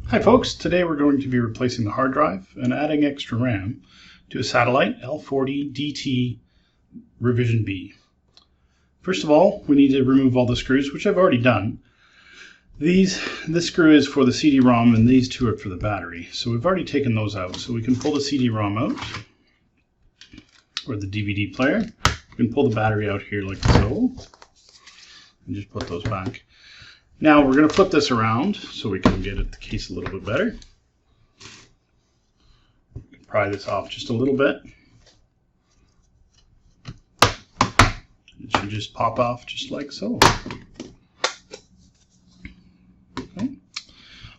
Hi folks, today we're going to be replacing the hard drive and adding extra RAM to a satellite L40Dt revision B. First of all, we need to remove all the screws, which I've already done. This screw is for the CD-ROM and these two are for the battery. So we've already taken those out. So we can pull the CD-ROM out, or the DVD player. We can pull the battery out here like so, and just put those back. Now we're going to flip this around so we can get at the case a little bit better. Pry this off just a little bit. It should just pop off just like so. Okay.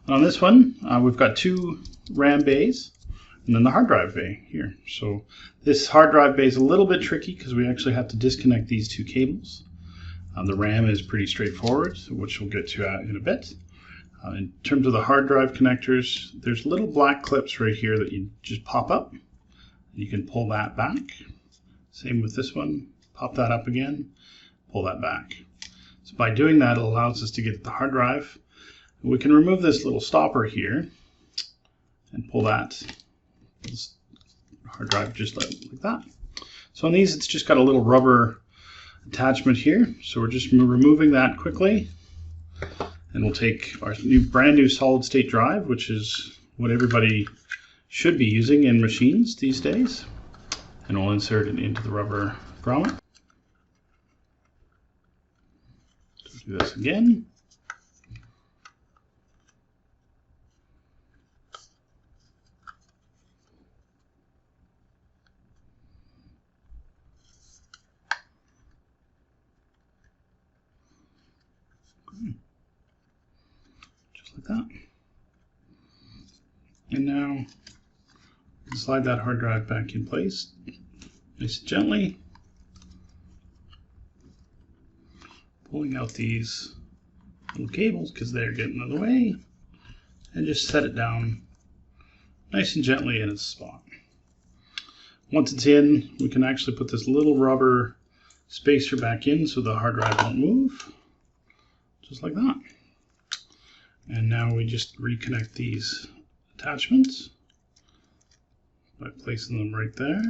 On this one, we've got two RAM bays and then the hard drive bay here. So this hard drive bay is a little bit tricky because we actually have to disconnect these two cables. The RAM is pretty straightforward, which we'll get to in a bit. In terms of the hard drive connectors, there's little black clips right here that you just pop up. You can pull that back. Same with this one. Pop that up again, pull that back. So by doing that, it allows us to get the hard drive. We can remove this little stopper here and pull that hard drive just like that. So on these, it's just got a little rubber attachment here, so we're just removing that quickly, and we'll take our brand new solid state drive, which is what everybody should be using in machines these days, and we'll insert it into the rubber grommet. So do this again. Just like that. And now slide that hard drive back in place, nice and gently, pulling out these little cables because they're getting in the way, and just set it down nice and gently in its spot. Once it's in, we can actually put this little rubber spacer back in so the hard drive won't move. Just like that. And now we just reconnect these attachments by placing them right there.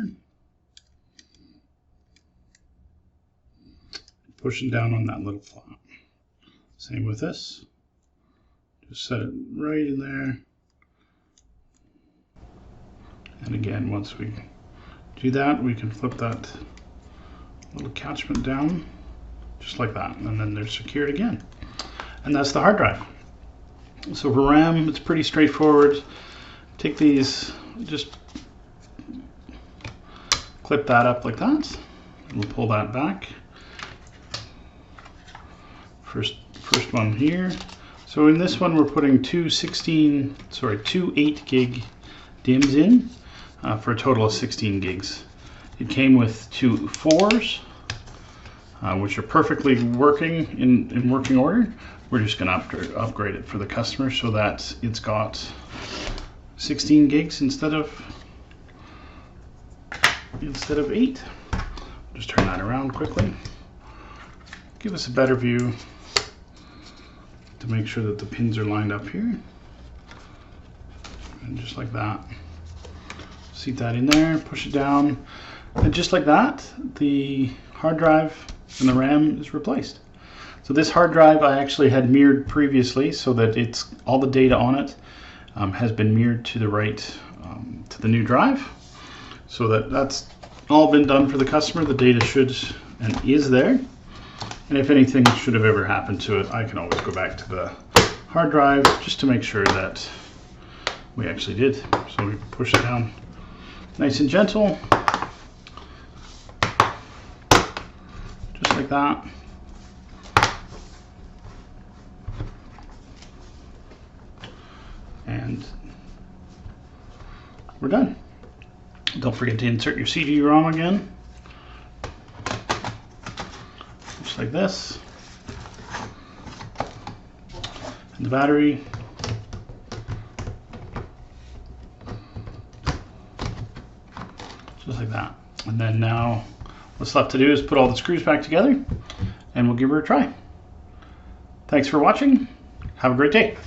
Pushing down on that little flap. Same with this. Just set it right in there. And again, once we do that, we can flip that little attachment down just like that. And then they're secured again. And that's the hard drive. So for RAM, it's pretty straightforward. Take these, just clip that up like that. And we'll pull that back. First one here. So in this one, we're putting two 8 gig DIMMs in for a total of 16 gigs. It came with two 4s, which are perfectly working in working order. We're just going to upgrade it for the customer so that it's got 16 gigs instead of 8. Just turn that around quickly. Give us a better view to make sure that the pins are lined up here. And just like that. Seat that in there, push it down. And just like that, the hard drive and the RAM is replaced. So this hard drive I actually had mirrored previously so that it's all the data on it has been mirrored to the right to the new drive. So that's all been done for the customer. The data should and is there. And if anything should have ever happened to it, I can always go back to the hard drive just to make sure that we actually did. So we push it down nice and gentle. Just like that. And we're done. Don't forget to insert your CD-ROM again. Just like this. And the battery. Just like that. And then now what's left to do is put all the screws back together and we'll give her a try. Thanks for watching. Have a great day.